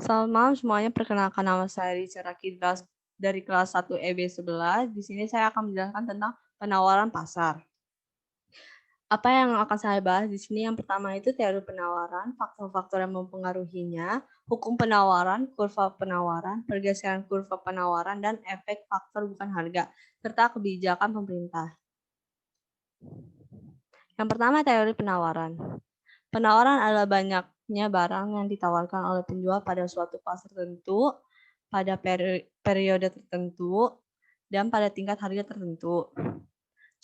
Selamat malam semuanya, perkenalkan nama saya Rica Raki dari kelas 1 EB11. Di sini saya akan menjelaskan tentang penawaran pasar. Apa yang akan saya bahas di sini? Yang pertama itu teori penawaran, faktor-faktor yang mempengaruhinya, hukum penawaran, kurva penawaran, pergeseran kurva penawaran, dan efek faktor bukan harga, serta kebijakan pemerintah. Yang pertama teori penawaran. Penawaran adalah banyaknya barang yang ditawarkan oleh penjual pada suatu pasar tertentu, pada periode tertentu, dan pada tingkat harga tertentu.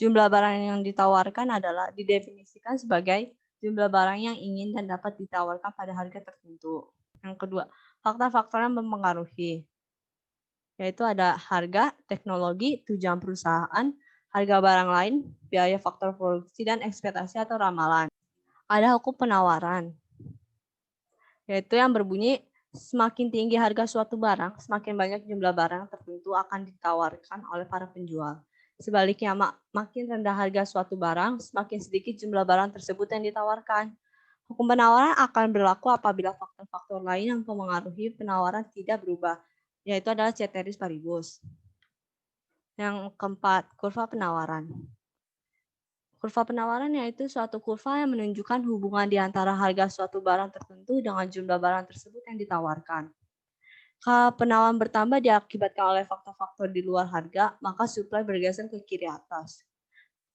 Jumlah barang yang ditawarkan adalah didefinisikan sebagai jumlah barang yang ingin dan dapat ditawarkan pada harga tertentu. Yang kedua, faktor-faktor yang mempengaruhi, yaitu ada harga, teknologi, tujuan perusahaan, harga barang lain, biaya faktor produksi, dan ekspektasi atau ramalan. Ada hukum penawaran, yaitu yang berbunyi semakin tinggi harga suatu barang, semakin banyak jumlah barang tertentu akan ditawarkan oleh para penjual. Sebaliknya, makin rendah harga suatu barang, semakin sedikit jumlah barang tersebut yang ditawarkan. Hukum penawaran akan berlaku apabila faktor-faktor lain yang mempengaruhi penawaran tidak berubah, yaitu adalah ceteris paribus. Yang keempat, kurva penawaran. Kurva penawaran yaitu suatu kurva yang menunjukkan hubungan di antara harga suatu barang tertentu dengan jumlah barang tersebut yang ditawarkan. Kalau penawaran bertambah diakibatkan oleh faktor-faktor di luar harga, maka supply bergeser ke kiri atas.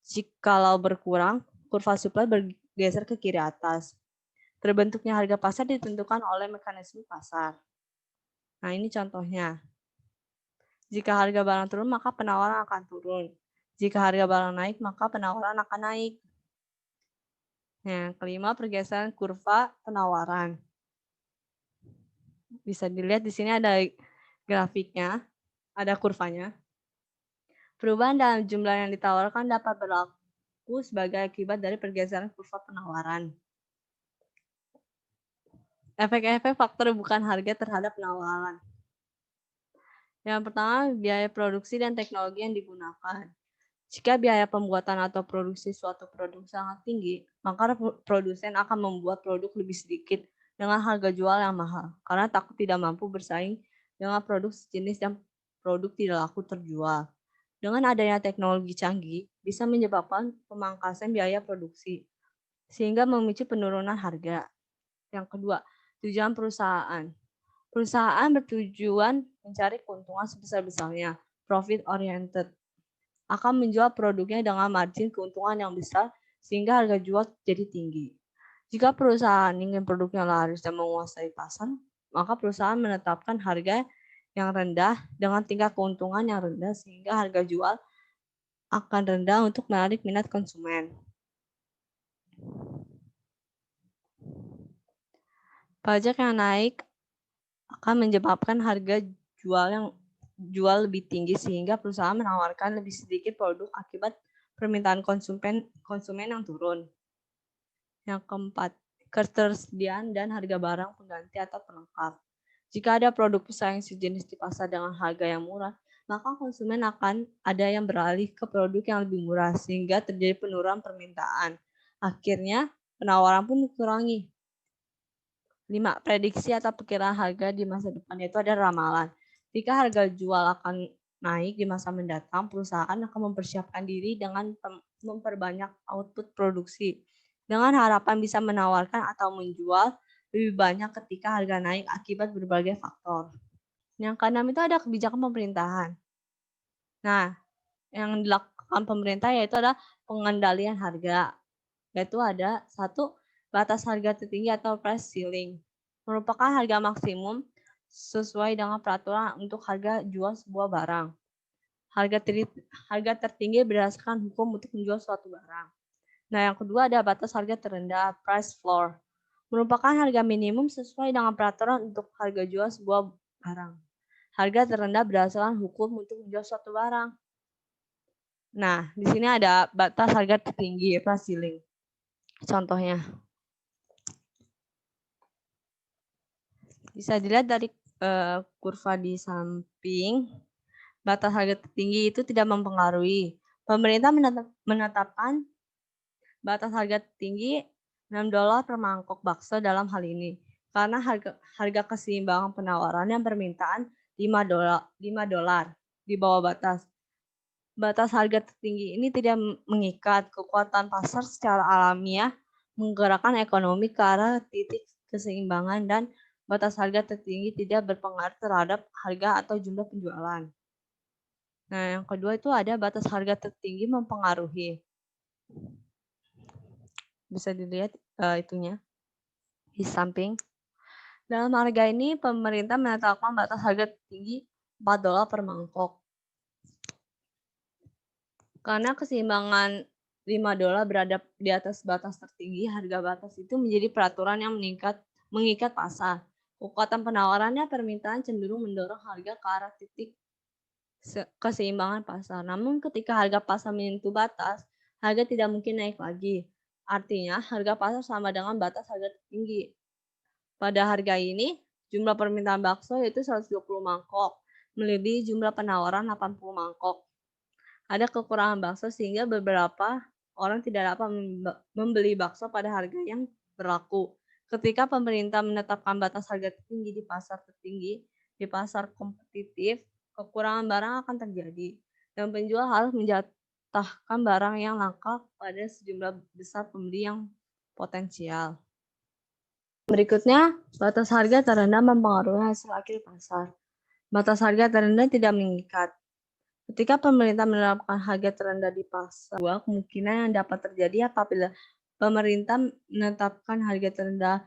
Jikalau berkurang, kurva supply bergeser ke kiri atas. Terbentuknya harga pasar ditentukan oleh mekanisme pasar. Nah, ini contohnya. Jika harga barang turun, maka penawaran akan turun. Jika harga barang naik, maka penawaran akan naik. Yang kelima, pergeseran kurva penawaran. Bisa dilihat di sini ada grafiknya, ada kurvanya. Perubahan dalam jumlah yang ditawarkan dapat berlaku sebagai akibat dari pergeseran kurva penawaran. Efek-efek faktor bukan harga terhadap penawaran. Yang pertama, biaya produksi dan teknologi yang digunakan. Jika biaya pembuatan atau produksi suatu produk sangat tinggi, maka produsen akan membuat produk lebih sedikit dengan harga jual yang mahal, karena takut tidak mampu bersaing dengan produk sejenis yang produk tidak laku terjual. Dengan adanya teknologi canggih, bisa menyebabkan pemangkasan biaya produksi, sehingga memicu penurunan harga. Yang kedua, tujuan perusahaan. Perusahaan bertujuan mencari keuntungan sebesar-besarnya, profit oriented, akan menjual produknya dengan margin keuntungan yang besar sehingga harga jual jadi tinggi. Jika perusahaan ingin produknya laris dan menguasai pasar, maka perusahaan menetapkan harga yang rendah dengan tingkat keuntungan yang rendah sehingga harga jual akan rendah untuk menarik minat konsumen. Pajak yang naik akan menyebabkan harga jual lebih tinggi sehingga perusahaan menawarkan lebih sedikit produk akibat permintaan konsumen yang turun. Yang keempat, ketersediaan dan harga barang pengganti atau pelengkap. Jika ada produk pesaing sejenis di pasar dengan harga yang murah, maka konsumen akan ada yang beralih ke produk yang lebih murah sehingga terjadi penurunan permintaan. Akhirnya, penawaran pun dikurangi. 5. Prediksi atau perkiraan harga di masa depan, yaitu ada ramalan. Jika harga jual akan naik di masa mendatang, perusahaan akan mempersiapkan diri dengan memperbanyak output produksi, dengan harapan bisa menawarkan atau menjual lebih banyak ketika harga naik akibat berbagai faktor. Yang keenam itu ada kebijakan pemerintahan. Nah, yang dilakukan pemerintah yaitu ada pengendalian harga, yaitu ada 1. Batas harga tertinggi atau price ceiling, merupakan harga maksimum sesuai dengan peraturan untuk harga jual sebuah barang. Harga tertinggi berdasarkan hukum untuk menjual suatu barang. Nah, yang kedua ada batas harga terendah, price floor, merupakan harga minimum sesuai dengan peraturan untuk harga jual sebuah barang. Harga terendah berdasarkan hukum untuk menjual suatu barang. Nah, di sini ada batas harga tertinggi, price ceiling. Contohnya, bisa dilihat dari kurva di samping, batas harga tertinggi itu tidak mempengaruhi. Pemerintah menetapkan batas harga tertinggi $6 per mangkok bakso dalam hal ini. karena harga keseimbangan penawaran dan permintaan $5 di bawah batas. Batas harga tertinggi ini tidak mengikat kekuatan pasar secara alamiah, menggerakkan ekonomi ke arah titik keseimbangan, dan batas harga tertinggi tidak berpengaruh terhadap harga atau jumlah penjualan. Nah, yang kedua itu ada batas harga tertinggi mempengaruhi. Bisa dilihat itunya di samping. Dalam harga ini, pemerintah menetapkan batas harga tertinggi $4 per mangkok. Karena keseimbangan $5 berada di atas batas tertinggi, harga batas itu menjadi peraturan yang mengikat pasar. Kekuatan penawarannya permintaan cenderung mendorong harga ke arah titik keseimbangan pasar. Namun ketika harga pasar menyentuh batas, harga tidak mungkin naik lagi. Artinya harga pasar sama dengan batas harga tertinggi. Pada harga ini, jumlah permintaan bakso yaitu 120 mangkok, melebihi jumlah penawaran 80 mangkok. Ada kekurangan bakso sehingga beberapa orang tidak dapat membeli bakso pada harga yang berlaku. Ketika pemerintah menetapkan batas harga tertinggi di pasar kompetitif, kekurangan barang akan terjadi dan penjual harus menjatahkan barang yang langka pada sejumlah besar pembeli yang potensial. Berikutnya, batas harga terendah mempengaruhi hasil akhir pasar. Batas harga terendah tidak mengikat. Ketika pemerintah menerapkan harga terendah di pasar, kemungkinan yang dapat terjadi apabila pemerintah menetapkan harga terendah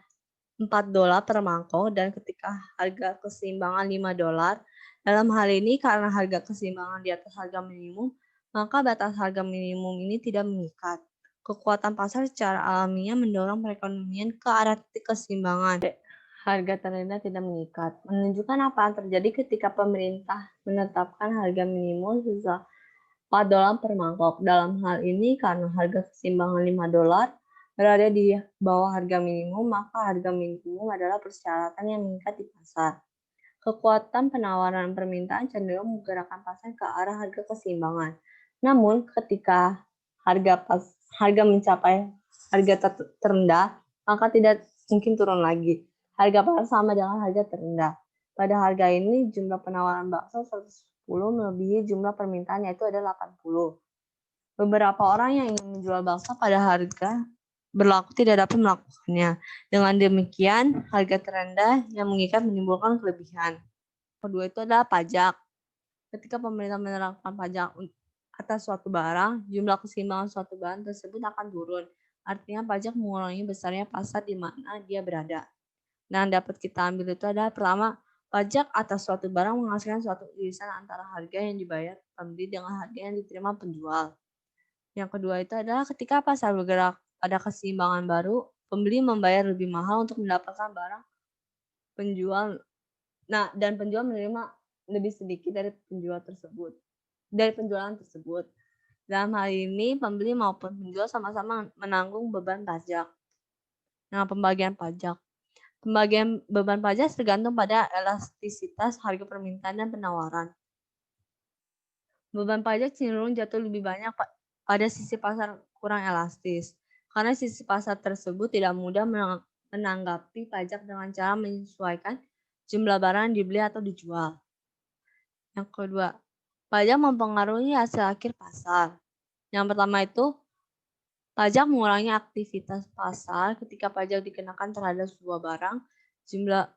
$4 per mangkok dan ketika harga keseimbangan $5. Dalam hal ini, karena harga keseimbangan di atas harga minimum, maka batas harga minimum ini tidak mengikat. Kekuatan pasar secara alamiah mendorong perekonomian ke arah titik keseimbangan. Harga terendah tidak mengikat. Menunjukkan apa yang terjadi ketika pemerintah menetapkan harga minimum sebesar $4 per mangkok. Dalam hal ini, karena harga keseimbangan $5 berada di bawah harga minimum, maka harga minimum adalah persyaratan yang mengikat di pasar. Kekuatan penawaran dan permintaan cenderung menggerakkan pasar ke arah harga keseimbangan. Namun, ketika harga mencapai harga terendah, maka tidak mungkin turun lagi. Harga pasar sama dengan harga terendah. Pada harga ini, jumlah penawaran bakso 110 melebihi jumlah permintaan, yaitu ada 80. Beberapa orang yang ingin menjual bakso pada harga berlaku tidak dapat melakukannya. Dengan demikian, harga terendah yang mengikat menimbulkan kelebihan. Kedua itu adalah pajak. Ketika pemerintah menerapkan pajak atas suatu barang, jumlah keseimbangan suatu barang tersebut akan turun. Artinya pajak mengurangi besarnya pasar di mana dia berada. Nah, yang dapat kita ambil itu adalah pertama, pajak atas suatu barang menghasilkan suatu irisan antara harga yang dibayar pembeli dengan harga yang diterima penjual. Yang kedua itu adalah ketika pasar bergerak pada keseimbangan baru, pembeli membayar lebih mahal untuk mendapatkan barang penjual. Nah, dan penjual menerima lebih sedikit dari penjualan tersebut. Dalam hal ini, pembeli maupun penjual sama-sama menanggung beban pajak. Nah, pembagian pajak. Pembagian beban pajak tergantung pada elastisitas harga permintaan dan penawaran. Beban pajak cenderung jatuh lebih banyak pada sisi pasar kurang elastis, karena sisi pasar tersebut tidak mudah menanggapi pajak dengan cara menyesuaikan jumlah barang yang dibeli atau dijual. Yang kedua, pajak mempengaruhi hasil akhir pasar. Yang pertama itu, pajak mengurangi aktivitas pasar. Ketika pajak dikenakan terhadap sebuah barang, jumlah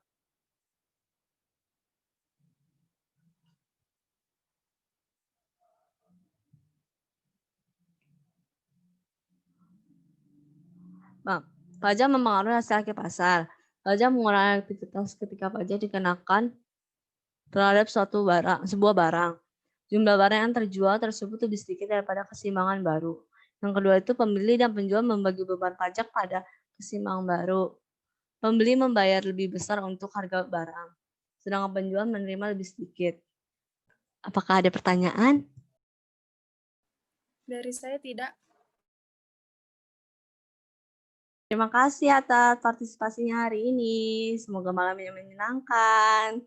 pajak mempengaruhi hasil akhir pasar. Pajak mengurangi aktivitas ketika pajak dikenakan terhadap sebuah barang. Jumlah barang yang terjual tersebut lebih sedikit daripada keseimbangan baru. Yang kedua itu, pembeli dan penjual membagi beban pajak pada keseimbangan baru. Pembeli membayar lebih besar untuk harga barang, sedangkan penjual menerima lebih sedikit. Apakah ada pertanyaan? Dari saya tidak. Terima kasih atas partisipasinya hari ini. Semoga malamnya menyenangkan.